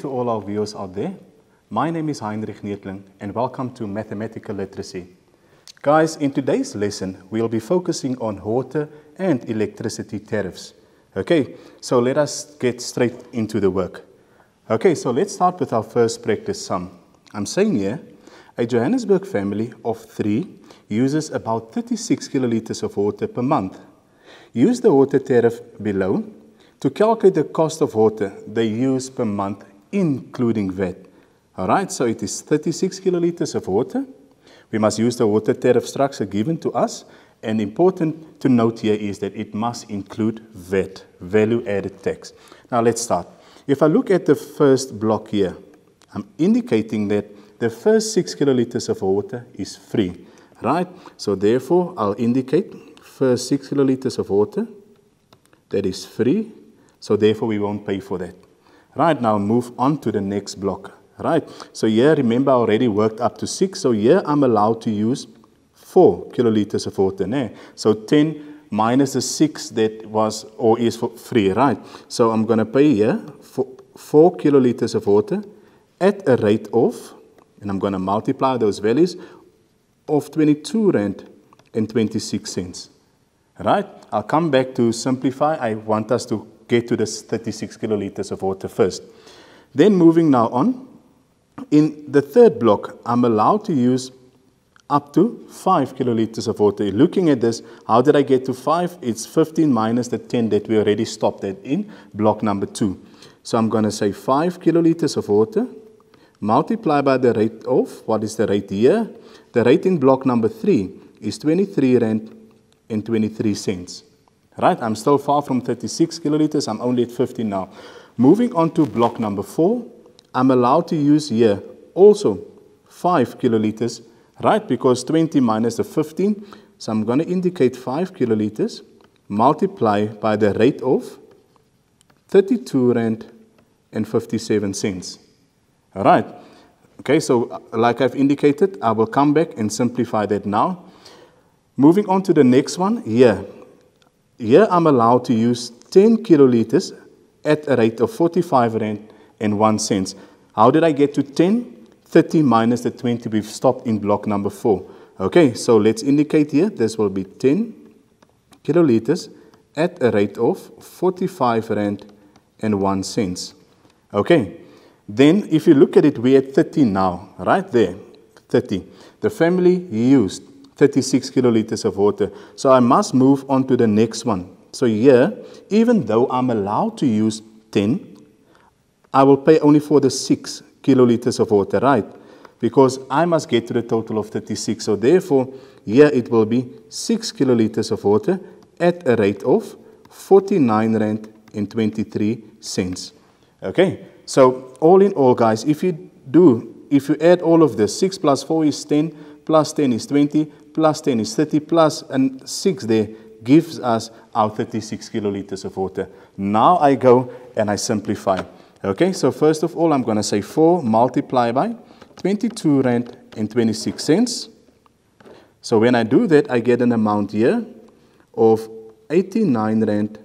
to all our viewers out there. My name is Heinrich Neertling and welcome to Mathematical Literacy. Guys, in today's lesson, we'll be focusing on water and electricity tariffs. Okay, so let us get straight into the work. Okay, so let's start with our first practice sum. I'm saying here, a Johannesburg family of 3 uses about 36 kiloliters of water per month. Use the water tariff below to calculate the cost of water they use per month, including VAT. Alright, so it is 36 kiloliters of water. We must use the water tariff structure given to us. And important to note here is that it must include VAT, value added tax. Now let's start. If I look at the first block here, I'm indicating that the first 6 kiloliters of water is free. Right? So therefore, I'll indicate first 6 kiloliters of water, that is free. So therefore, we won't pay for that. Right, now move on to the next block. Right, so here, remember, I already worked up to 6. So here, I'm allowed to use 4 kiloliters of water. Né? So 10 minus the 6 that was or is for free, right? So I'm going to pay here for 4 kiloliters of water at a rate of, and I'm going to multiply those values, of 22 Rand and 26 cents. Right, I'll come back to simplify. I want us to get to this 36 kiloliters of water first. Then moving now on, in the third block, I'm allowed to use up to 5 kiloliters of water. Looking at this, how did I get to 5? It's 15 minus the 10 that we already stopped at in block number 2. So I'm going to say 5 kiloliters of water, multiply by the rate of, what is the rate here? The rate in block number 3 is 23 Rand and 23 cents. Right, I'm still far from 36 kiloliters, I'm only at 15 now. Moving on to block number 4, I'm allowed to use here also 5 kiloliters, right, because 20 minus the 15, so I'm going to indicate 5 kiloliters, multiply by the rate of 32 Rand and 57 cents. All right, okay, so like I've indicated, I will come back and simplify that now. Moving on to the next one, here I'm allowed to use 10 kiloliters at a rate of 45 Rand and 1 cent. How did I get to 10? 30 minus the 20, we've stopped in block number 4. Okay, so let's indicate here, this will be 10 kiloliters at a rate of 45 Rand and 1 cent. Okay, then if you look at it, we're at 30 now, right there, 30. The family used 36 kiloliters of water. So I must move on to the next one. So here, even though I'm allowed to use 10, I will pay only for the 6 kiloliters of water, right? Because I must get to the total of 36. So therefore, here it will be 6 kiloliters of water at a rate of 49 Rand and 23 cents. Okay, so all in all, guys, if you add all of this, 6 plus 4 is 10, plus 10 is 20, plus 10 is 30, plus and 6 there gives us our 36 kiloliters of water. Now I go and I simplify. Okay, so first of all, I'm going to say 4 multiplied by 22 Rand and 26 cents. So when I do that, I get an amount here of 89 Rand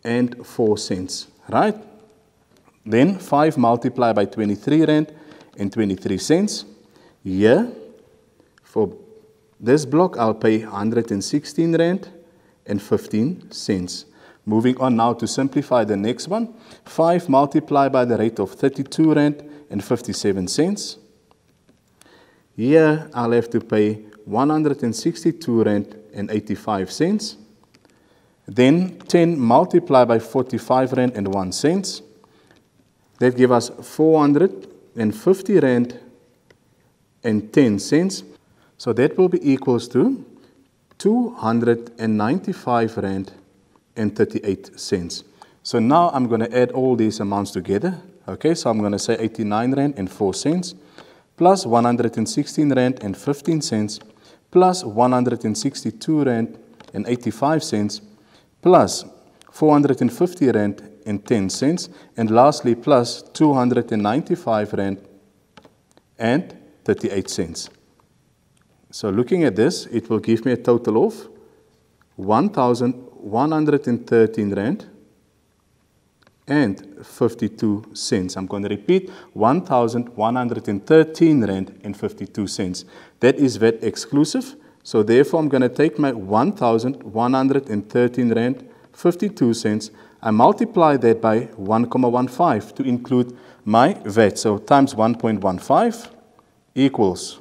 and 4 cents, right? Then 5 multiplied by 23 Rand and 23 cents. Here, for this block, I'll pay 116 Rand and 15 cents. Moving on now to simplify the next one. 5 multiplied by the rate of 32 Rand and 57 cents. Here, I'll have to pay 162 Rand and 85 cents. Then 10 multiplied by 45 Rand and 1 cent. That gives us 450 Rand and 10 cents. So that will be equals to 295 Rand and 38 cents. So now I'm going to add all these amounts together. Okay, so I'm going to say 89 Rand and 4 cents plus 116 Rand and 15 cents plus 162 Rand and 85 cents plus 450 Rand and 10 cents and lastly plus 295 Rand and 38 cents. So looking at this, it will give me a total of 1,113 Rand and 52 cents. I'm going to repeat, 1,113 rand and 52 cents. That is VAT exclusive. So therefore, I'm going to take my 1,113 rand 52 cents. I multiply that by 1,15 to include my VAT. So times 1.15 equals.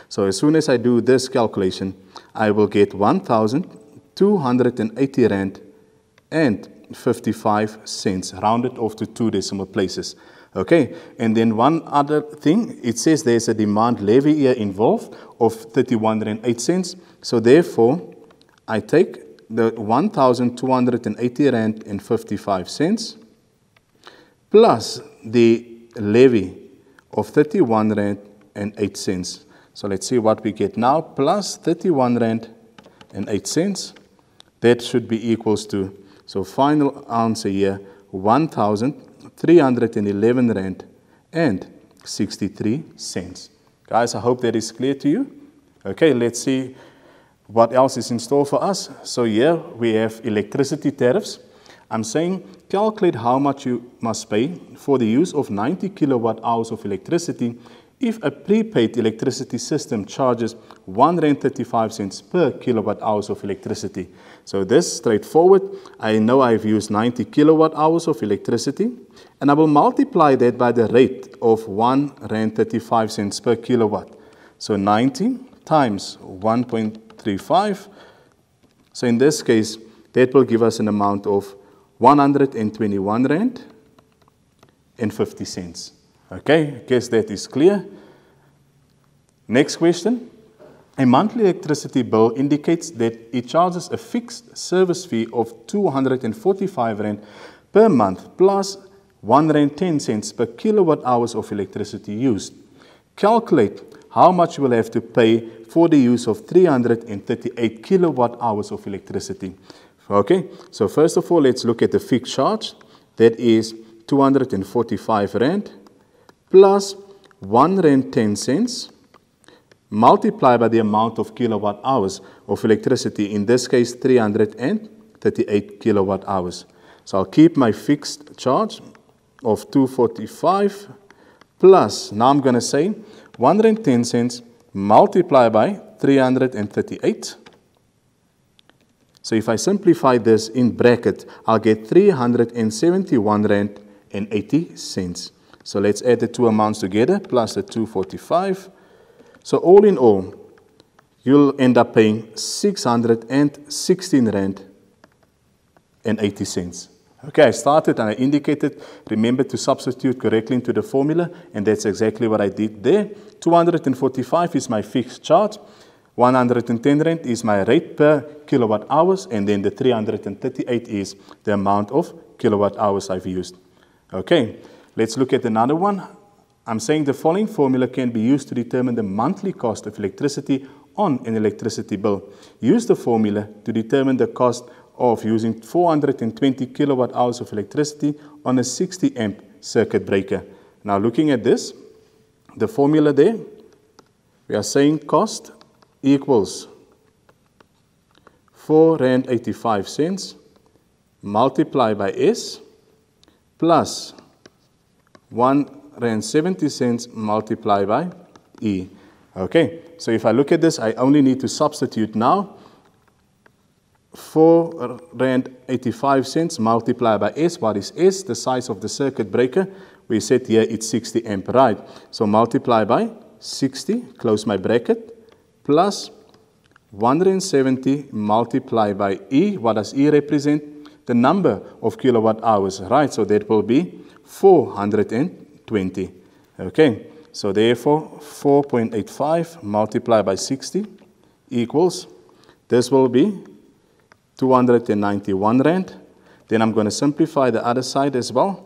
So as soon as I do this calculation, I will get 1,280 rand and 55 cents, rounded off to 2 decimal places. Okay, and then one other thing, it says there's a demand levy here involved of 31 rand 8 cents. So therefore, I take the 1,280 rand and 55 cents plus the levy of 31 rand and 8 cents. So let's see what we get now, plus 31 rand and 8 cents. That should be equals to, so final answer here, 1,311 rand and 63 cents. Guys, I hope that is clear to you. Okay, let's see what else is in store for us. So here we have electricity tariffs. I'm saying calculate how much you must pay for the use of 90 kilowatt hours of electricity if a prepaid electricity system charges 1.35 rand per kilowatt hours of electricity. So this straightforward. I know I've used 90 kilowatt hours of electricity, and I will multiply that by the rate of 1.35 rand per kilowatt. So 90 times 1.35. So in this case, that will give us an amount of 121 rand and 50 cents. Okay, I guess that is clear. Next question. A monthly electricity bill indicates that it charges a fixed service fee of 245 rand per month plus 1.10 rand per kilowatt hours of electricity used. Calculate how much you will have to pay for the use of 338 kilowatt hours of electricity. Okay, so first of all, let's look at the fixed charge. That is 245 rand plus 1.10 rand multiplied by the amount of kilowatt hours of electricity, in this case 338 kilowatt hours. So I'll keep my fixed charge of 245 plus, now I'm going to say 1.10 cents multiplied by 338. So if I simplify this in bracket, I'll get 371 rand and 80 cents. So let's add the two amounts together, plus the 245. So all in all, you'll end up paying 616 rand and 80 cents. Okay, I started and I indicated, remember to substitute correctly into the formula, and that's exactly what I did there. 245 is my fixed charge. 110 rand is my rate per kilowatt hours, and then the 338 is the amount of kilowatt hours I've used. Okay, let's look at another one. I'm saying the following formula can be used to determine the monthly cost of electricity on an electricity bill. Use the formula to determine the cost of using 420 kilowatt hours of electricity on a 60 amp circuit breaker. Now looking at this, the formula there, we are saying cost equals 4.85 rand multiplied by S plus 1.70 rand multiplied by E. Okay, so if I look at this, I only need to substitute now. 4.85 rand multiplied by S. What is S? The size of the circuit breaker. We said here it's 60 amp, right? So multiply by 60, close my bracket, plus 170 multiplied by E. What does E represent? The number of kilowatt hours, right? So that will be 420. Okay, so therefore 4.85 multiplied by 60 equals, this will be 291 rand. Then I'm going to simplify the other side as well.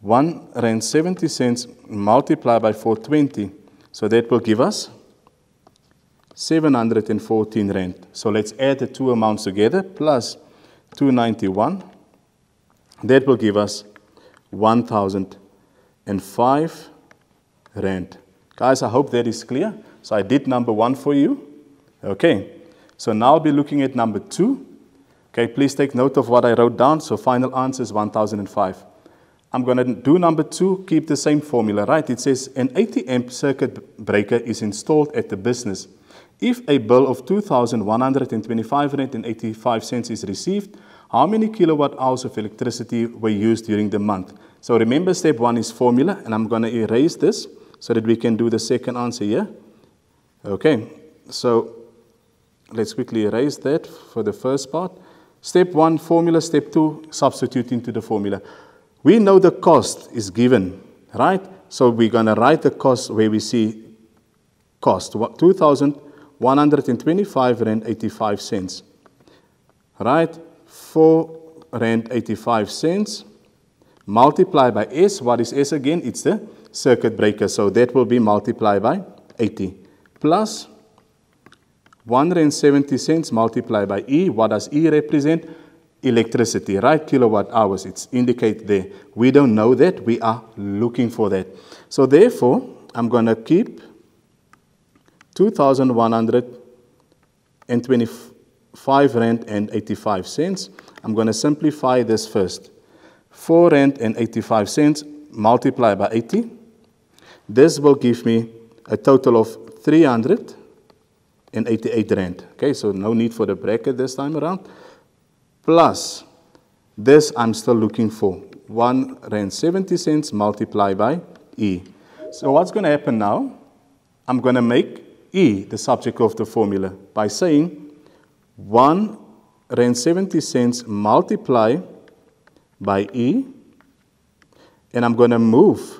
1.70 rand multiplied by 420. So that will give us 714 rand. So let's add the two amounts together, plus 291. That will give us 1,005 rand. Guys, I hope that is clear. So I did number one for you. Okay, so now I'll be looking at number two. Okay, please take note of what I wrote down. So final answer is 1005. I'm going to do number 2, keep the same formula, right? It says an 80 amp circuit breaker is installed at the business. If a bill of 2,125 rand and 85 cents is received, how many kilowatt hours of electricity were used during the month? So remember, step 1 is formula, and I'm going to erase this so that we can do the second answer here. Okay, so let's quickly erase that for the first part. Step 1, formula. Step 2, substitute into the formula. We know the cost is given, right? So we're going to write the cost where we see cost, 2,125 rand 85 cents, right? 4 rand 85 cents multiplied by S. What is S again? It's the circuit breaker. So that will be multiplied by 80 plus 170 cents multiplied by E. What does E represent? Electricity, right? Kilowatt hours. It's indicated there. We don't know that. We are looking for that. So therefore, I'm going to keep 2,125 rand and 85 cents. I'm going to simplify this first. 4 rand and 85 cents multiplied by 80. This will give me a total of 388 rand. Okay, so no need for the bracket this time around. Plus, this I'm still looking for, 1 rand 70 cents multiplied by E. So what's going to happen now? I'm going to make E the subject of the formula by saying 1 rand 70 cents multiplied by E, and I'm going to move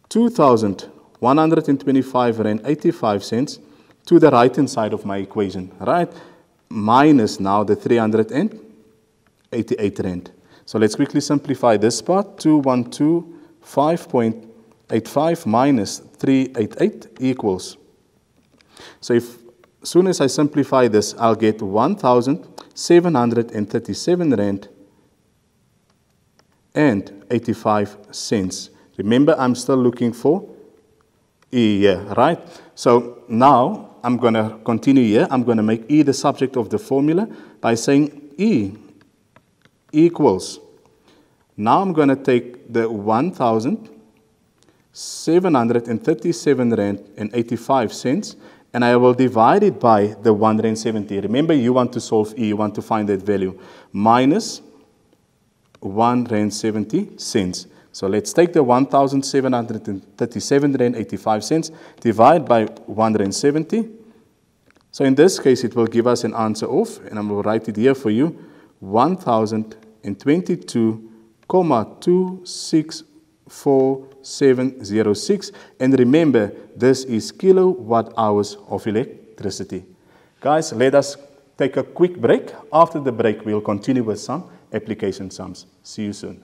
2,125 rand 85 cents to the right-hand side of my equation, right? Minus now the 388 rand. So let's quickly simplify this part. 2,125.85 minus 388 equals. So as soon as I simplify this, I'll get 1,737 rand and 85 cents. Remember, I'm still looking for E here, right? So now I'm going to continue here. I'm going to make E the subject of the formula by saying E equals. Now I'm going to take the 1,737 rand and 85 cents, and I will divide it by the 1 rand 70. Remember, you want to solve E. You want to find that value. Minus 1 rand 70 cents. So let's take the 1,737 rand 85 cents, divide by 1 rand 70. So in this case, it will give us an answer of, and I will write it here for you, 1,022,264,706. And remember, this is kilowatt hours of electricity. Guys, let us take a quick break. After the break, we'll continue with some application sums. See you soon.